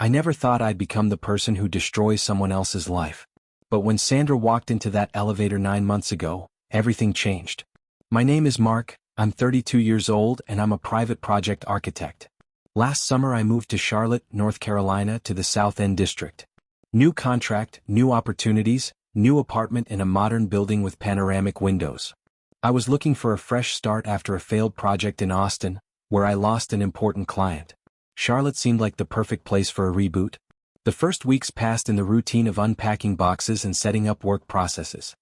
I never thought I'd become the person who destroys someone else's life. But when Sandra walked into that elevator 9 months ago, everything changed. My name is Marc, I'm 32 years old and I'm a private project architect. Last summer I moved to Charlotte, North Carolina to the South End District. New contract, new opportunities, new apartment in a modern building with panoramic windows. I was looking for a fresh start after a failed project in Austin, where I lost an important client. Charlotte seemed like the perfect place for a reboot. The first weeks passed in the routine of unpacking boxes and setting up work processes.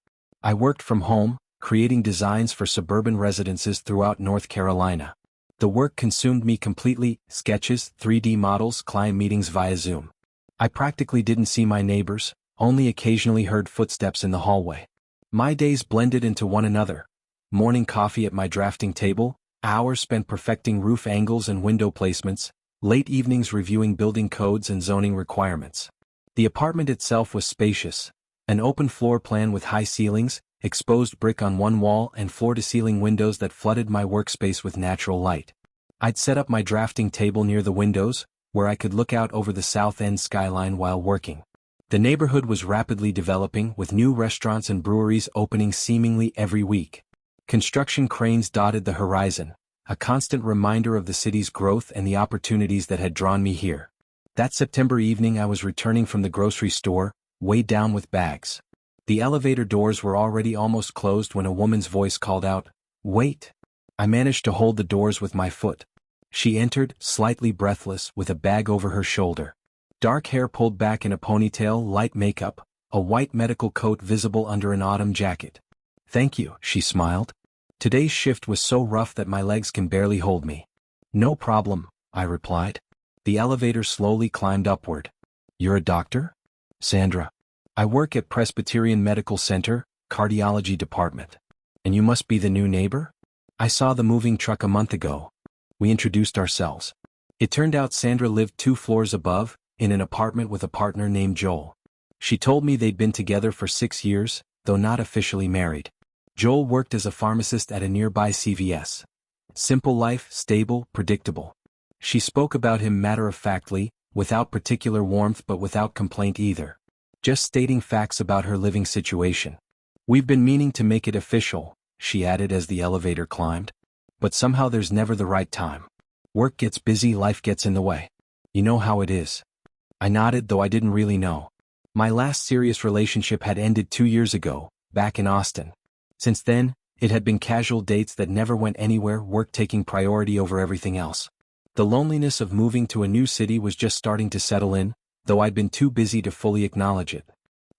I worked from home, creating designs for suburban residences throughout North Carolina. The work consumed me completely: sketches, 3D models, client meetings via Zoom. I practically didn't see my neighbors, only occasionally heard footsteps in the hallway. My days blended into one another. Morning coffee at my drafting table, hours spent perfecting roof angles and window placements, late evenings reviewing building codes and zoning requirements. The apartment itself was spacious, an open floor plan with high ceilings, exposed brick on one wall and floor-to-ceiling windows that flooded my workspace with natural light. I'd set up my drafting table near the windows, where I could look out over the South End skyline while working. The neighborhood was rapidly developing, with new restaurants and breweries opening seemingly every week. Construction cranes dotted the horizon, a constant reminder of the city's growth and the opportunities that had drawn me here. That September evening I was returning from the grocery store, weighed down with bags. The elevator doors were already almost closed when a woman's voice called out, "Wait." I managed to hold the doors with my foot. She entered, slightly breathless, with a bag over her shoulder. Dark hair pulled back in a ponytail, light makeup, a white medical coat visible under an autumn jacket. "Thank you," she smiled. "Today's shift was so rough that my legs can barely hold me." "No problem," I replied. The elevator slowly climbed upward. "You're a doctor?" "Sandra. I work at Presbyterian Medical Center, cardiology department." "And you must be the new neighbor?" "I saw the moving truck a month ago." We introduced ourselves. It turned out Sandra lived 2 floors above, in an apartment with a partner named Joel. She told me they'd been together for 6 years, though not officially married. Joel worked as a pharmacist at a nearby CVS. Simple life, stable, predictable. She spoke about him matter-of-factly, without particular warmth but without complaint either. Just stating facts about her living situation. "We've been meaning to make it official," she added as the elevator climbed. "But somehow there's never the right time. Work gets busy, life gets in the way. You know how it is." I nodded, though I didn't really know. My last serious relationship had ended 2 years ago, back in Austin. Since then, it had been casual dates that never went anywhere, work taking priority over everything else. The loneliness of moving to a new city was just starting to settle in, though I'd been too busy to fully acknowledge it.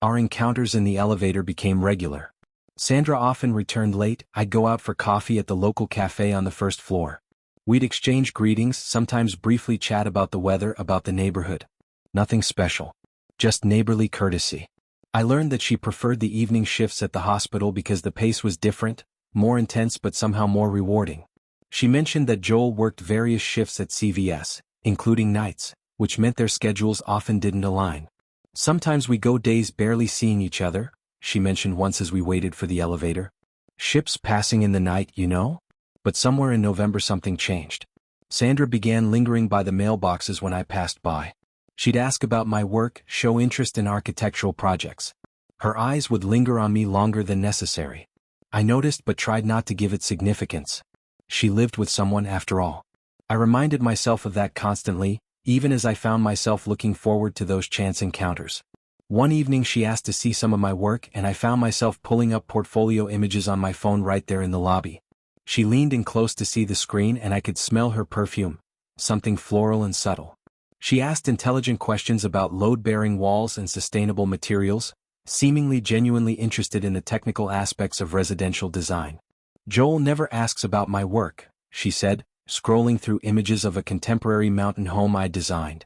Our encounters in the elevator became regular. Sandra often returned late. I'd go out for coffee at the local cafe on the first floor. We'd exchange greetings, sometimes briefly chat about the weather, about the neighborhood. Nothing special. Just neighborly courtesy. I learned that she preferred the evening shifts at the hospital because the pace was different, more intense but somehow more rewarding. She mentioned that Joel worked various shifts at CVS, including nights, which meant their schedules often didn't align. "Sometimes we go days barely seeing each other," she mentioned once as we waited for the elevator. "Ships passing in the night, you know?" But somewhere in November something changed. Sandra began lingering by the mailboxes when I passed by. She'd ask about my work, show interest in architectural projects. Her eyes would linger on me longer than necessary. I noticed but tried not to give it significance. She lived with someone after all. I reminded myself of that constantly, even as I found myself looking forward to those chance encounters. One evening she asked to see some of my work and I found myself pulling up portfolio images on my phone right there in the lobby. She leaned in close to see the screen and I could smell her perfume, something floral and subtle. She asked intelligent questions about load-bearing walls and sustainable materials, seemingly genuinely interested in the technical aspects of residential design. "Joel never asks about my work," she said, scrolling through images of a contemporary mountain home I designed.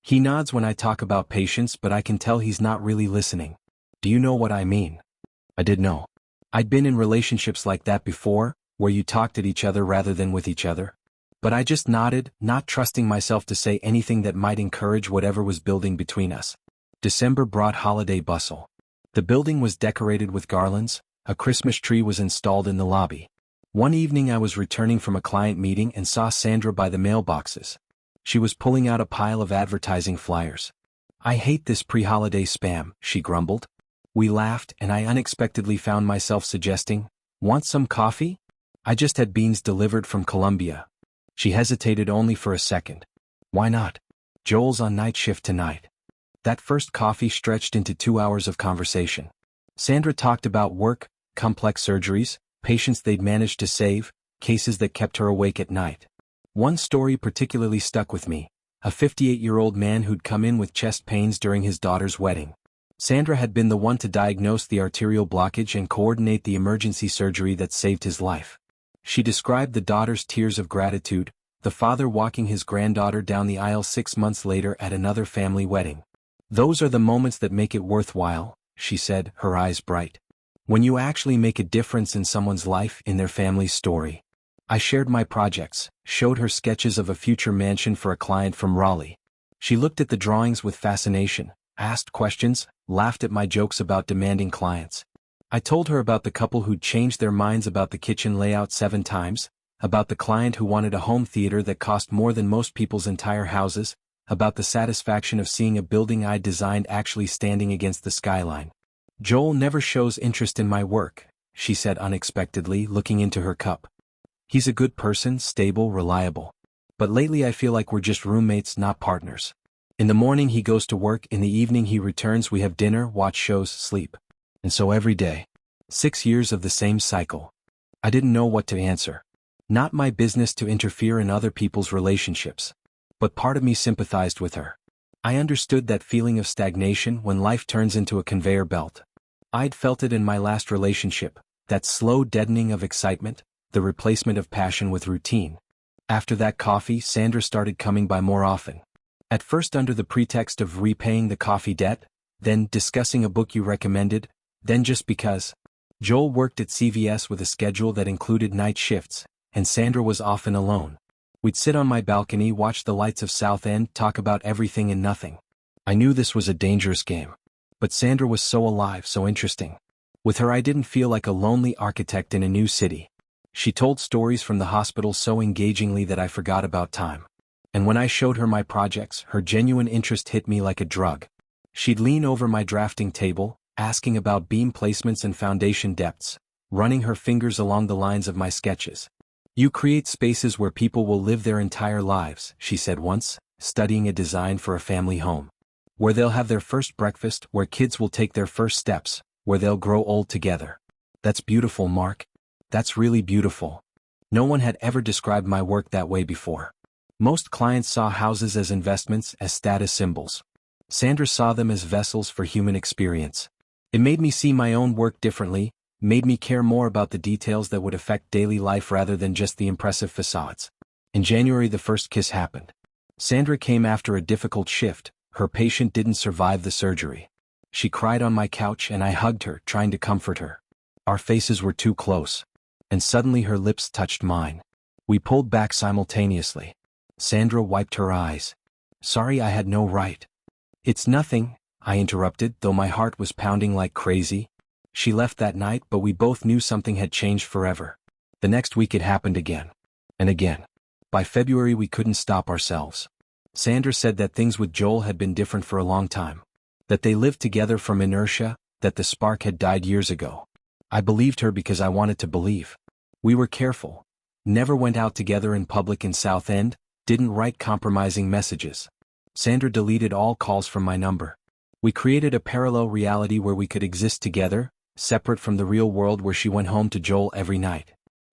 "He nods when I talk about patience, but I can tell he's not really listening. Do you know what I mean?" I did know. I'd been in relationships like that before, where you talked at each other rather than with each other. But I just nodded, not trusting myself to say anything that might encourage whatever was building between us. December brought holiday bustle. The building was decorated with garlands, a Christmas tree was installed in the lobby. One evening I was returning from a client meeting and saw Sandra by the mailboxes. She was pulling out a pile of advertising flyers. "I hate this pre-holiday spam," she grumbled. We laughed, and I unexpectedly found myself suggesting, "Want some coffee? I just had beans delivered from Colombia." She hesitated only for a second. "Why not? Joel's on night shift tonight." That first coffee stretched into 2 hours of conversation. Sandra talked about work, complex surgeries, patients they'd managed to save, cases that kept her awake at night. One story particularly stuck with me: a 58-year-old man who'd come in with chest pains during his daughter's wedding. Sandra had been the one to diagnose the arterial blockage and coordinate the emergency surgery that saved his life. She described the daughter's tears of gratitude, the father walking his granddaughter down the aisle 6 months later at another family wedding. "Those are the moments that make it worthwhile," she said, her eyes bright. "When you actually make a difference in someone's life, in their family's story." I shared my projects, showed her sketches of a future mansion for a client from Raleigh. She looked at the drawings with fascination, asked questions, laughed at my jokes about demanding clients. I told her about the couple who'd changed their minds about the kitchen layout 7 times, about the client who wanted a home theater that cost more than most people's entire houses, about the satisfaction of seeing a building I'd designed actually standing against the skyline. "Joel never shows interest in my work," she said unexpectedly, looking into her cup. "He's a good person, stable, reliable. But lately I feel like we're just roommates, not partners. In the morning he goes to work, in the evening he returns, we have dinner, watch shows, sleep. And so every day. 6 years of the same cycle." I didn't know what to answer. Not my business to interfere in other people's relationships. But part of me sympathized with her. I understood that feeling of stagnation when life turns into a conveyor belt. I'd felt it in my last relationship, that slow deadening of excitement, the replacement of passion with routine. After that coffee, Sandra started coming by more often. At first under the pretext of repaying the coffee debt, then discussing a book you recommended, then just because. Joel worked at CVS with a schedule that included night shifts, and Sandra was often alone. We'd sit on my balcony, watch the lights of South End, talk about everything and nothing. I knew this was a dangerous game. But Sandra was so alive, so interesting. With her I didn't feel like a lonely architect in a new city. She told stories from the hospital so engagingly that I forgot about time. And when I showed her my projects, her genuine interest hit me like a drug. She'd lean over my drafting table, asking about beam placements and foundation depths, running her fingers along the lines of my sketches. "You create spaces where people will live their entire lives," she said once, studying a design for a family home. "Where they'll have their first breakfast, where kids will take their first steps, where they'll grow old together." "That's beautiful, Marc. That's really beautiful." No one had ever described my work that way before. Most clients saw houses as investments, as status symbols. Sandra saw them as vessels for human experience. It made me see my own work differently, made me care more about the details that would affect daily life rather than just the impressive facades. In January the first kiss happened. Sandra came after a difficult shift. Her patient didn't survive the surgery. She cried on my couch and I hugged her, trying to comfort her. Our faces were too close. And suddenly her lips touched mine. We pulled back simultaneously. Sandra wiped her eyes. "Sorry, I had no right." "It's nothing," I interrupted, though my heart was pounding like crazy. She left that night, but we both knew something had changed forever. The next week it happened again. And again. By February we couldn't stop ourselves. Sandra said that things with Joel had been different for a long time. That they lived together from inertia, that the spark had died years ago. I believed her because I wanted to believe. We were careful. Never went out together in public in South End, didn't write compromising messages. Sandra deleted all calls from my number. We created a parallel reality where we could exist together, separate from the real world where she went home to Joel every night.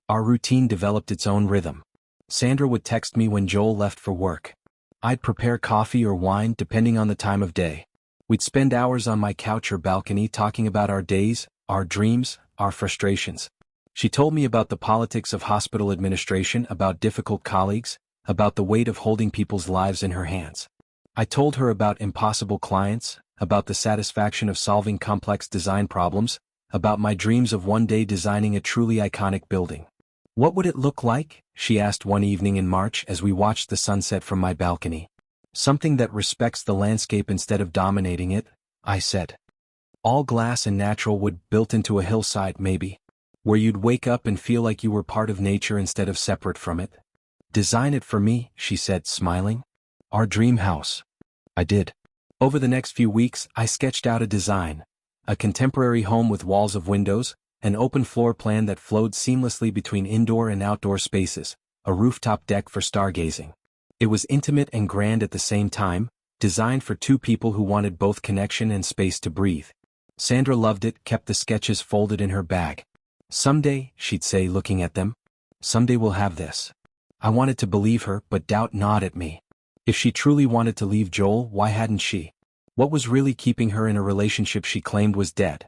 Our routine developed its own rhythm. Sandra would text me when Joel left for work. I'd prepare coffee or wine depending on the time of day. We'd spend hours on my couch or balcony talking about our days, our dreams, our frustrations. She told me about the politics of hospital administration, about difficult colleagues, about the weight of holding people's lives in her hands. I told her about impossible clients, about the satisfaction of solving complex design problems, about my dreams of one day designing a truly iconic building. "What would it look like?" she asked one evening in March as we watched the sunset from my balcony. "Something that respects the landscape instead of dominating it," I said. "All glass and natural wood built into a hillside, maybe. Where you'd wake up and feel like you were part of nature instead of separate from it." "Design it for me," she said, smiling. Our dream house. I did. Over the next few weeks, I sketched out a design. A contemporary home with walls of windows, an open floor plan that flowed seamlessly between indoor and outdoor spaces, a rooftop deck for stargazing. It was intimate and grand at the same time, designed for two people who wanted both connection and space to breathe. Sandra loved it, kept the sketches folded in her bag. Someday, she'd say, looking at them. Someday we'll have this. I wanted to believe her, but doubt gnawed at me. If she truly wanted to leave Joel, why hadn't she? What was really keeping her in a relationship she claimed was dead?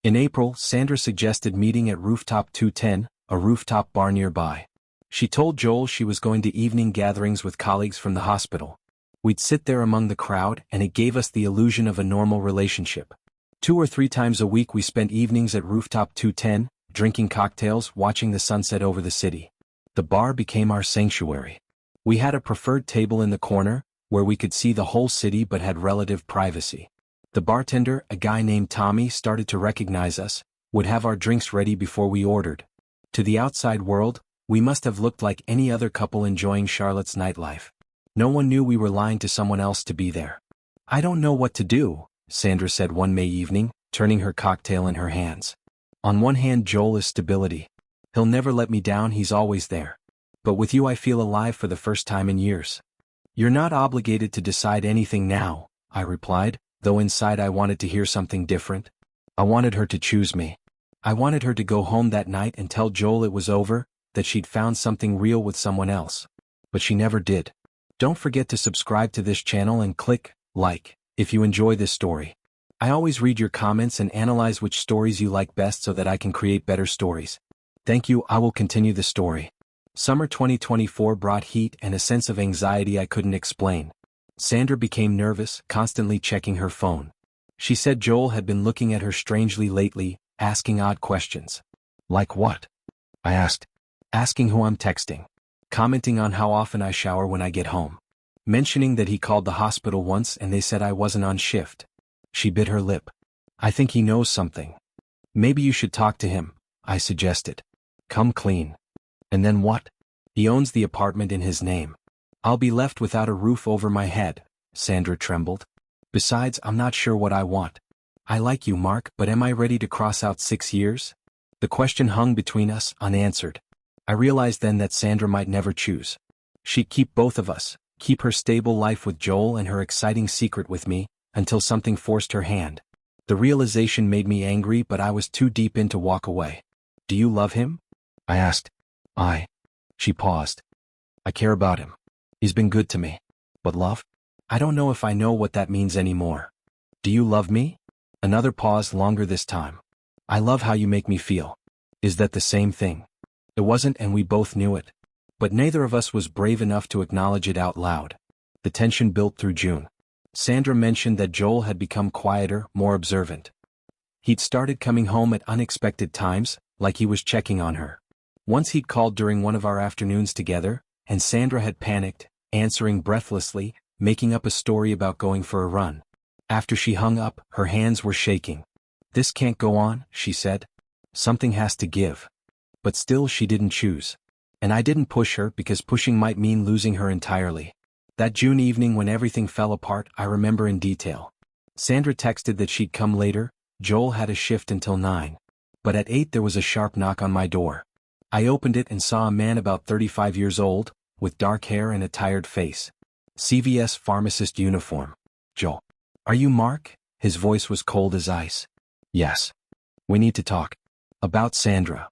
In April, Sandra suggested meeting at Rooftop 210, a rooftop bar nearby. She told Joel she was going to evening gatherings with colleagues from the hospital. We'd sit there among the crowd, and it gave us the illusion of a normal relationship. 2 or 3 times a week we spent evenings at Rooftop 210, drinking cocktails, watching the sunset over the city. The bar became our sanctuary. We had a preferred table in the corner, where we could see the whole city but had relative privacy. The bartender, a guy named Tommy, started to recognize us, would have our drinks ready before we ordered. To the outside world, we must have looked like any other couple enjoying Charlotte's nightlife. No one knew we were lying to someone else to be there. I don't know what to do, Sandra said one May evening, turning her cocktail in her hands. On one hand, Joel is stability. He'll never let me down, he's always there. But with you I feel alive for the first time in years. You're not obligated to decide anything now, I replied, though inside I wanted to hear something different. I wanted her to choose me. I wanted her to go home that night and tell Joel it was over, that she'd found something real with someone else. But she never did. Don't forget to subscribe to this channel and click like if you enjoy this story. I always read your comments and analyze which stories you like best so that I can create better stories. Thank you. I will continue the story. Summer 2024 brought heat and a sense of anxiety I couldn't explain. Sandra became nervous, constantly checking her phone. She said Joel had been looking at her strangely lately, asking odd questions. Like what? I asked. Asking who I'm texting. Commenting on how often I shower when I get home. Mentioning that he called the hospital once and they said I wasn't on shift. She bit her lip. I think he knows something. Maybe you should talk to him, I suggested. Come clean. And then what? He owns the apartment in his name. I'll be left without a roof over my head, Sandra trembled. Besides, I'm not sure what I want. I like you, Marc, but am I ready to cross out 6 years? The question hung between us, unanswered. I realized then that Sandra might never choose. She'd keep both of us, keep her stable life with Joel and her exciting secret with me, until something forced her hand. The realization made me angry, but I was too deep in to walk away. Do you love him? I asked. She paused. I care about him. He's been good to me. But love? I don't know if I know what that means anymore. Do you love me? Another pause, longer this time. I love how you make me feel. Is that the same thing? It wasn't, and we both knew it. But neither of us was brave enough to acknowledge it out loud. The tension built through June. Sandra mentioned that Joel had become quieter, more observant. He'd started coming home at unexpected times, like he was checking on her. Once he'd called during one of our afternoons together, and Sandra had panicked, answering breathlessly, making up a story about going for a run. After she hung up, her hands were shaking. This can't go on, she said. Something has to give. But still she didn't choose. And I didn't push her because pushing might mean losing her entirely. That June evening when everything fell apart, I remember in detail. Sandra texted that she'd come later. Joel had a shift until 9. But at 8 there was a sharp knock on my door. I opened it and saw a man about 35 years old, with dark hair and a tired face. CVS pharmacist uniform. Joel. Are you Marc? His voice was cold as ice. Yes. We need to talk. About Sandra.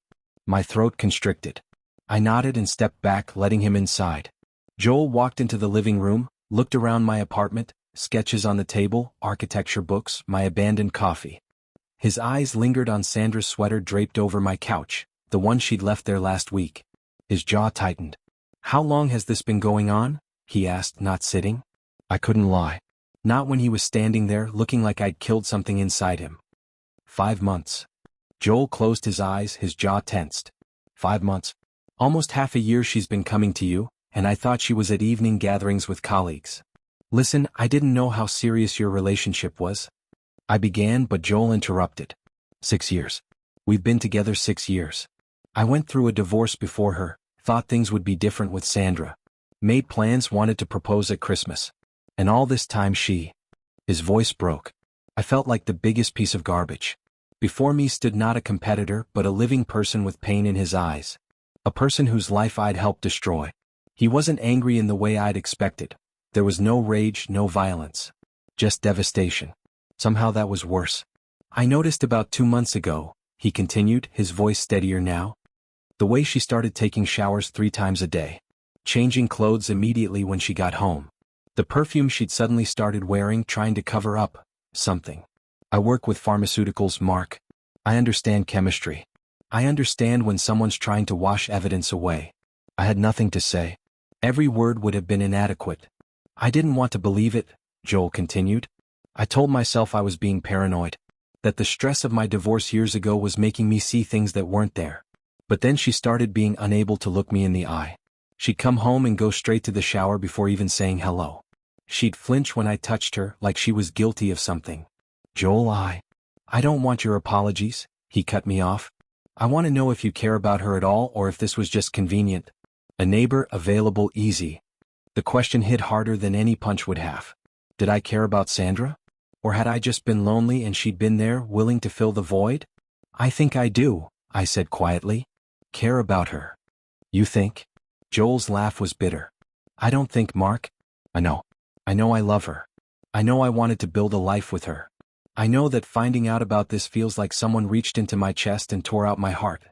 My throat constricted. I nodded and stepped back, letting him inside. Joel walked into the living room, looked around my apartment, sketches on the table, architecture books, my abandoned coffee. His eyes lingered on Sandra's sweater draped over my couch, the one she'd left there last week. His jaw tightened. How long has this been going on? He asked, not sitting. I couldn't lie. Not when he was standing there, looking like I'd killed something inside him. 5 months. Joel closed his eyes, his jaw tensed. 5 months. Almost half a year she's been coming to you, and I thought she was at evening gatherings with colleagues. Listen, I didn't know how serious your relationship was. I began, but Joel interrupted. 6 years. We've been together 6 years. I went through a divorce before her, thought things would be different with Sandra. Made plans, wanted to propose at Christmas. And all this time His voice broke. I felt like the biggest piece of garbage. Before me stood not a competitor but a living person with pain in his eyes. A person whose life I'd helped destroy. He wasn't angry in the way I'd expected. There was no rage, no violence. Just devastation. Somehow that was worse. I noticed about 2 months ago, he continued, his voice steadier now. The way she started taking showers 3 times a day. Changing clothes immediately when she got home. The perfume she'd suddenly started wearing, trying to cover up something. I work with pharmaceuticals, Marc. I understand chemistry. I understand when someone's trying to wash evidence away. I had nothing to say. Every word would have been inadequate. I didn't want to believe it, Joel continued. I told myself I was being paranoid. That the stress of my divorce years ago was making me see things that weren't there. But then she started being unable to look me in the eye. She'd come home and go straight to the shower before even saying hello. She'd flinch when I touched her, like she was guilty of something. Joel, I don't want your apologies, he cut me off. I want to know if you care about her at all or if this was just convenient. A neighbor, available, easy. The question hit harder than any punch would have. Did I care about Sandra? Or had I just been lonely and she'd been there, willing to fill the void? I think I do, I said quietly. Care about her. You think? Joel's laugh was bitter. I don't think, Marc. I know I love her. I know I wanted to build a life with her. I know that finding out about this feels like someone reached into my chest and tore out my heart.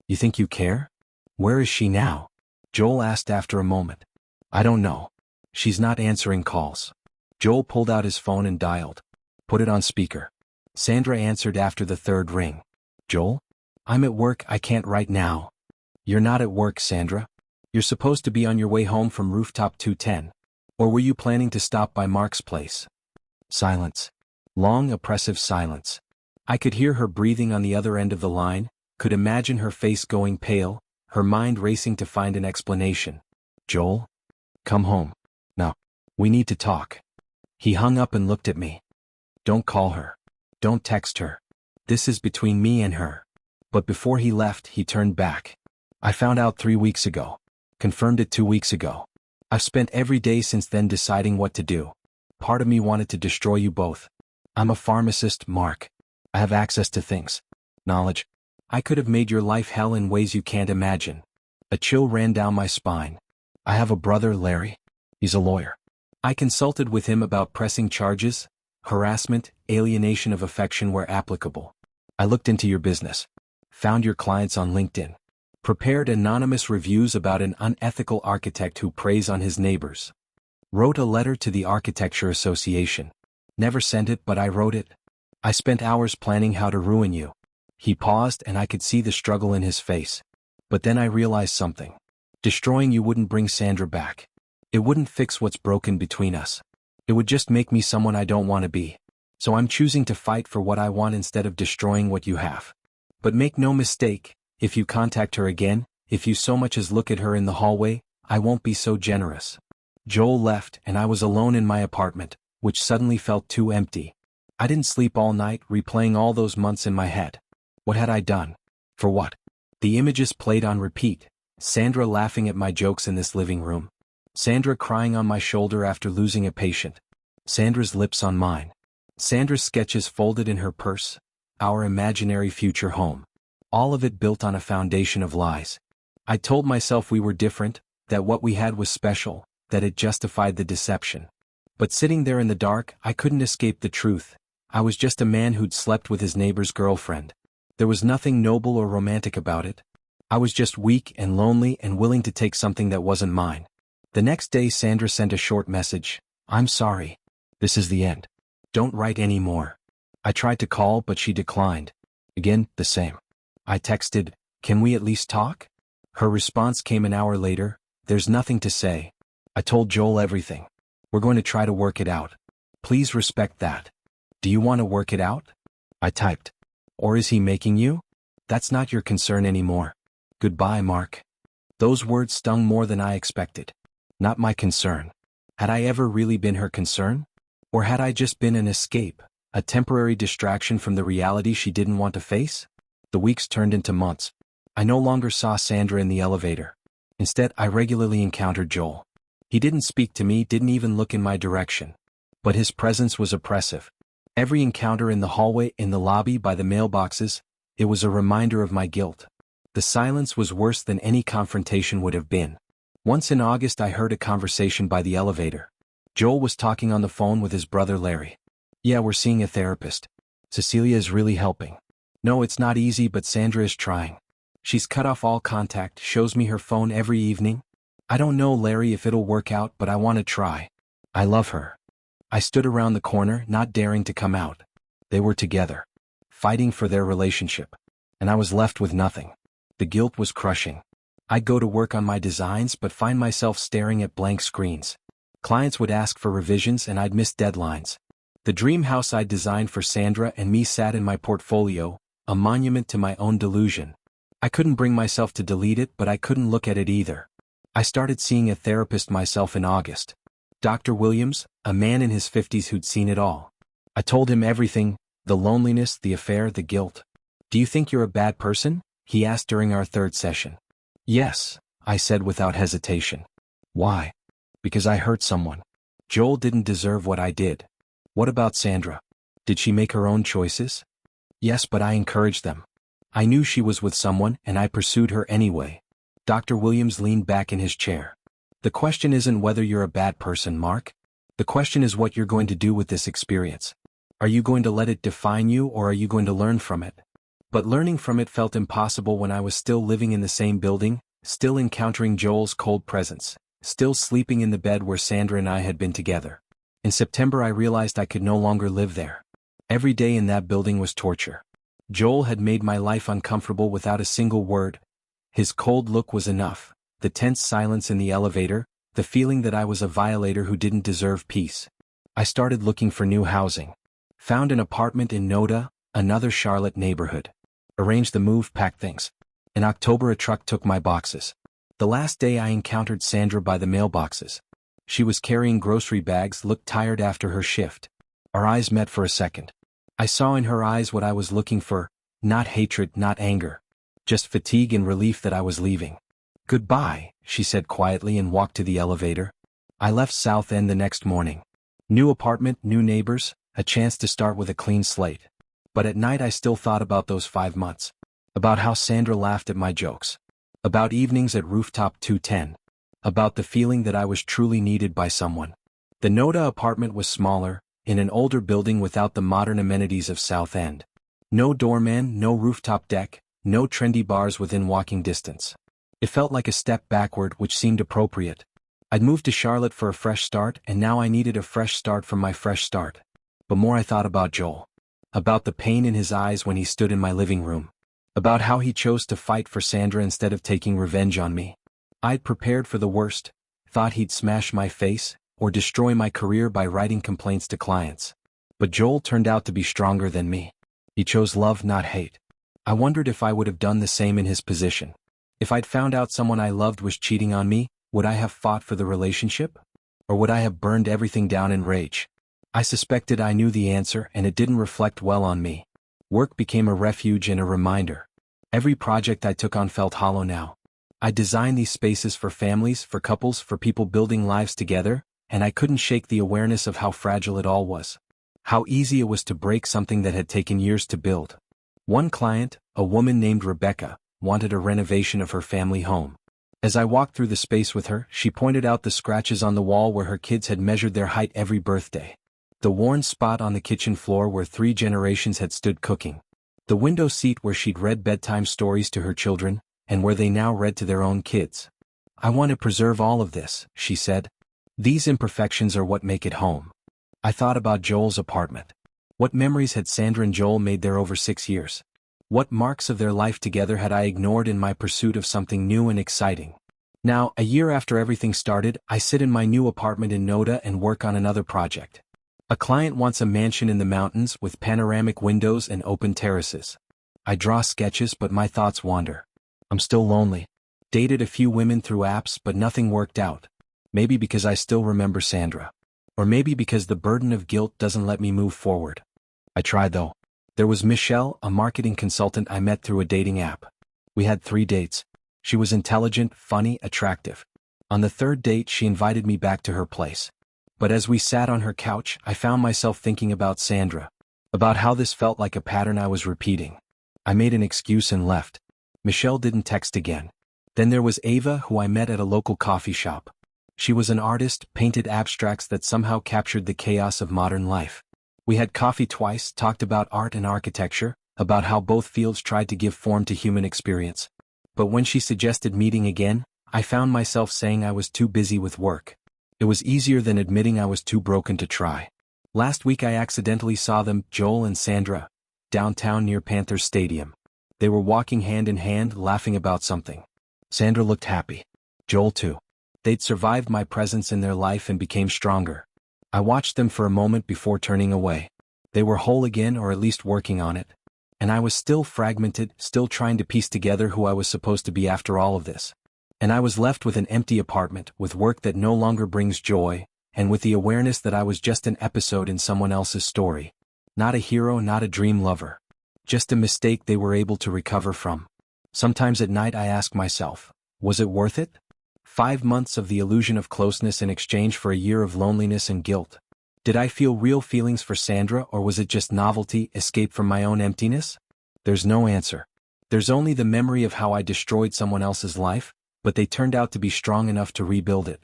You think you care? Where is she now? Joel asked after a moment. I don't know. She's not answering calls. Joel pulled out his phone and dialed. Put it on speaker. Sandra answered after the 3rd ring. Joel? I'm at work, I can't right now. You're not at work, Sandra. You're supposed to be on your way home from rooftop 210. Or were you planning to stop by Marc's place? Silence. Long, oppressive silence. I could hear her breathing on the other end of the line, could imagine her face going pale, her mind racing to find an explanation. Joel? Come home. No. We need to talk. He hung up and looked at me. Don't call her. Don't text her. This is between me and her. But before he left, he turned back. I found out 3 weeks ago. Confirmed it 2 weeks ago. I've spent every day since then deciding what to do. Part of me wanted to destroy you both. I'm a pharmacist, Marc. I have access to things. Knowledge. I could have made your life hell in ways you can't imagine. A chill ran down my spine. I have a brother, Larry. He's a lawyer. I consulted with him about pressing charges, harassment, alienation of affection where applicable. I looked into your business. Found your clients on LinkedIn. Prepared anonymous reviews about an unethical architect who preys on his neighbors. Wrote a letter to the Architecture Association. Never sent it, but I wrote it. I spent hours planning how to ruin you. He paused and I could see the struggle in his face. But then I realized something. Destroying you wouldn't bring Sandra back. It wouldn't fix what's broken between us. It would just make me someone I don't want to be. So I'm choosing to fight for what I want instead of destroying what you have. But make no mistake, if you contact her again, if you so much as look at her in the hallway, I won't be so generous. Joel left and I was alone in my apartment, which suddenly felt too empty. I didn't sleep all night, replaying all those months in my head. What had I done? For what? The images played on repeat. Sandra laughing at my jokes in this living room. Sandra crying on my shoulder after losing a patient. Sandra's lips on mine. Sandra's sketches folded in her purse. Our imaginary future home. All of it built on a foundation of lies. I told myself we were different, that what we had was special, that it justified the deception. But sitting there in the dark, I couldn't escape the truth. I was just a man who'd slept with his neighbor's girlfriend. There was nothing noble or romantic about it. I was just weak and lonely and willing to take something that wasn't mine. The next day Sandra sent a short message. I'm sorry. This is the end. Don't write any more. I tried to call but she declined. Again, the same. I texted, can we at least talk? Her response came an hour later, there's nothing to say. I told Joel everything. We're going to try to work it out. Please respect that. Do you want to work it out? I typed. Or is he making you? That's not your concern anymore. Goodbye, Marc. Those words stung more than I expected. Not my concern. Had I ever really been her concern? Or had I just been an escape, a temporary distraction from the reality she didn't want to face? The weeks turned into months. I no longer saw Sandra in the elevator. Instead, I regularly encountered Joel. He didn't speak to me, didn't even look in my direction. But his presence was oppressive. Every encounter in the hallway, in the lobby, by the mailboxes, it was a reminder of my guilt. The silence was worse than any confrontation would have been. Once in August I heard a conversation by the elevator. Joel was talking on the phone with his brother Larry. "Yeah, we're seeing a therapist. Cecilia is really helping. No, it's not easy, but Sandra is trying. She's cut off all contact, shows me her phone every evening. I don't know, Larry, if it'll work out, but I want to try. I love her." I stood around the corner, not daring to come out. They were together, fighting for their relationship. And I was left with nothing. The guilt was crushing. I'd go to work on my designs but find myself staring at blank screens. Clients would ask for revisions and I'd miss deadlines. The dream house I'd designed for Sandra and me sat in my portfolio, a monument to my own delusion. I couldn't bring myself to delete it, but I couldn't look at it either. I started seeing a therapist myself in August. Dr. Williams, a man in his 50s who'd seen it all. I told him everything, the loneliness, the affair, the guilt. "Do you think you're a bad person?" he asked during our third session. "Yes," I said without hesitation. "Why?" "Because I hurt someone. Joel didn't deserve what I did." "What about Sandra? Did she make her own choices?" "Yes, but I encouraged them. I knew she was with someone and I pursued her anyway." Dr. Williams leaned back in his chair. "The question isn't whether you're a bad person, Marc. The question is what you're going to do with this experience. Are you going to let it define you, or are you going to learn from it?" But learning from it felt impossible when I was still living in the same building, still encountering Joel's cold presence, still sleeping in the bed where Sandra and I had been together. In September I realized I could no longer live there. Every day in that building was torture. Joel had made my life uncomfortable without a single word. His cold look was enough. The tense silence in the elevator, the feeling that I was a violator who didn't deserve peace. I started looking for new housing. Found an apartment in Noda, another Charlotte neighborhood. Arranged the move, packed things. In October a truck took my boxes. The last day I encountered Sandra by the mailboxes. She was carrying grocery bags, looked tired after her shift. Our eyes met for a second. I saw in her eyes what I was looking for, not hatred, not anger. Just fatigue and relief that I was leaving. "Goodbye," she said quietly and walked to the elevator. I left South End the next morning. New apartment, new neighbors, a chance to start with a clean slate. But at night I still thought about those 5 months. About how Sandra laughed at my jokes. About evenings at Rooftop 210. About the feeling that I was truly needed by someone. The Noda apartment was smaller, in an older building without the modern amenities of South End. No doorman, no rooftop deck, no trendy bars within walking distance. It felt like a step backward, which seemed appropriate. I'd moved to Charlotte for a fresh start, and now I needed a fresh start from my fresh start. But more I thought about Joel. About the pain in his eyes when he stood in my living room. About how he chose to fight for Sandra instead of taking revenge on me. I'd prepared for the worst, thought he'd smash my face, or destroy my career by writing complaints to clients. But Joel turned out to be stronger than me. He chose love, not hate. I wondered if I would have done the same in his position. If I'd found out someone I loved was cheating on me, would I have fought for the relationship? Or would I have burned everything down in rage? I suspected I knew the answer, and it didn't reflect well on me. Work became a refuge and a reminder. Every project I took on felt hollow now. I designed these spaces for families, for couples, for people building lives together, and I couldn't shake the awareness of how fragile it all was. How easy it was to break something that had taken years to build. One client, a woman named Rebecca, wanted a renovation of her family home. As I walked through the space with her, she pointed out the scratches on the wall where her kids had measured their height every birthday. The worn spot on the kitchen floor where 3 generations had stood cooking. The window seat where she'd read bedtime stories to her children, and where they now read to their own kids. "I want to preserve all of this," she said. "These imperfections are what make it home." I thought about Joel's apartment. What memories had Sandra and Joel made there over 6 years? What marks of their life together had I ignored in my pursuit of something new and exciting? Now, a year after everything started, I sit in my new apartment in Noda and work on another project. A client wants a mansion in the mountains with panoramic windows and open terraces. I draw sketches, but my thoughts wander. I'm still lonely. Dated a few women through apps, but nothing worked out. Maybe because I still remember Sandra. Or maybe because the burden of guilt doesn't let me move forward. I tried though. There was Michelle, a marketing consultant I met through a dating app. We had 3 dates. She was intelligent, funny, attractive. On the third date she invited me back to her place. But as we sat on her couch, I found myself thinking about Sandra. About how this felt like a pattern I was repeating. I made an excuse and left. Michelle didn't text again. Then there was Ava, who I met at a local coffee shop. She was an artist, painted abstracts that somehow captured the chaos of modern life. We had coffee twice, talked about art and architecture, about how both fields tried to give form to human experience. But when she suggested meeting again, I found myself saying I was too busy with work. It was easier than admitting I was too broken to try. Last week I accidentally saw them, Joel and Sandra, downtown near Panthers Stadium. They were walking hand in hand, laughing about something. Sandra looked happy. Joel too. They'd survived my presence in their life and became stronger. I watched them for a moment before turning away. They were whole again, or at least working on it. And I was still fragmented, still trying to piece together who I was supposed to be after all of this. And I was left with an empty apartment, with work that no longer brings joy, and with the awareness that I was just an episode in someone else's story. Not a hero, not a dream lover. Just a mistake they were able to recover from. Sometimes at night I ask myself, was it worth it? 5 months of the illusion of closeness in exchange for a year of loneliness and guilt. Did I feel real feelings for Sandra, or was it just novelty, escape from my own emptiness? There's no answer. There's only the memory of how I destroyed someone else's life, but they turned out to be strong enough to rebuild it.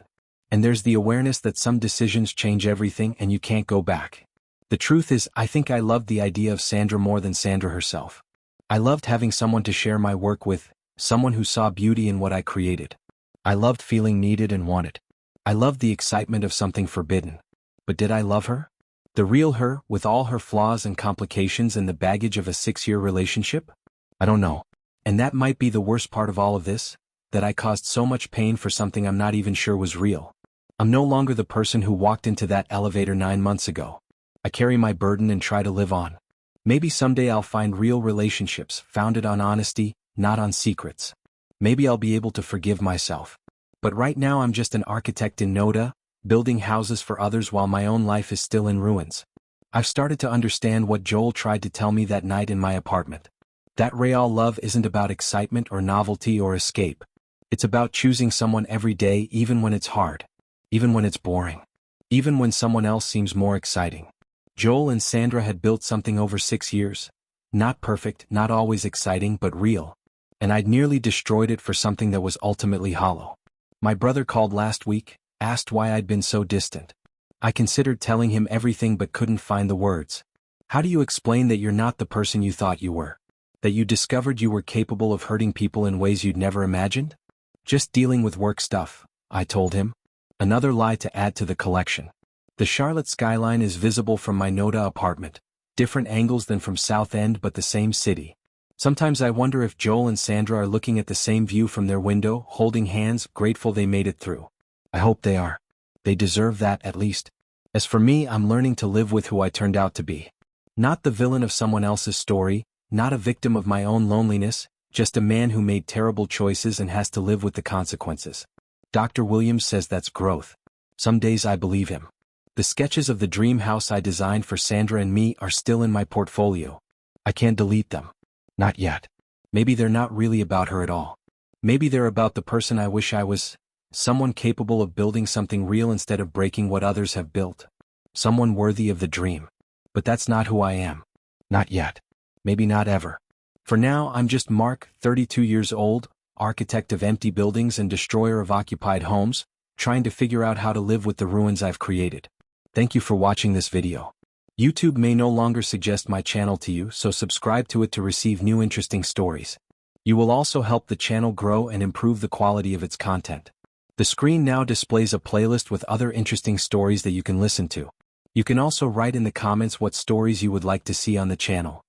And there's the awareness that some decisions change everything and you can't go back. The truth is, I think I loved the idea of Sandra more than Sandra herself. I loved having someone to share my work with, someone who saw beauty in what I created. I loved feeling needed and wanted. I loved the excitement of something forbidden. But did I love her? The real her, with all her flaws and complications and the baggage of a 6-year relationship? I don't know. And that might be the worst part of all of this, that I caused so much pain for something I'm not even sure was real. I'm no longer the person who walked into that elevator 9 months ago. I carry my burden and try to live on. Maybe someday I'll find real relationships, founded on honesty, not on secrets. Maybe I'll be able to forgive myself. But right now I'm just an architect in Noda, building houses for others while my own life is still in ruins. I've started to understand what Joel tried to tell me that night in my apartment. That real love isn't about excitement or novelty or escape. It's about choosing someone every day, even when it's hard. Even when it's boring. Even when someone else seems more exciting. Joel and Sandra had built something over 6 years. Not perfect, not always exciting, but real. And I'd nearly destroyed it for something that was ultimately hollow. My brother called last week, asked why I'd been so distant. I considered telling him everything but couldn't find the words. How do you explain that you're not the person you thought you were? That you discovered you were capable of hurting people in ways you'd never imagined? Just dealing with work stuff, I told him. Another lie to add to the collection. The Charlotte skyline is visible from my Noda apartment. Different angles than from South End, but the same city. Sometimes I wonder if Joel and Sandra are looking at the same view from their window, holding hands, grateful they made it through. I hope they are. They deserve that, at least. As for me, I'm learning to live with who I turned out to be. Not the villain of someone else's story, not a victim of my own loneliness, just a man who made terrible choices and has to live with the consequences. Dr. Williams says that's growth. Some days I believe him. The sketches of the dream house I designed for Sandra and me are still in my portfolio. I can't delete them. Not yet. Maybe they're not really about her at all. Maybe they're about the person I wish I was. Someone capable of building something real instead of breaking what others have built. Someone worthy of the dream. But that's not who I am. Not yet. Maybe not ever. For now, I'm just Marc, 32 years old, architect of empty buildings and destroyer of occupied homes, trying to figure out how to live with the ruins I've created. Thank you for watching this video. YouTube may no longer suggest my channel to you, so subscribe to it to receive new interesting stories. You will also help the channel grow and improve the quality of its content. The screen now displays a playlist with other interesting stories that you can listen to. You can also write in the comments what stories you would like to see on the channel.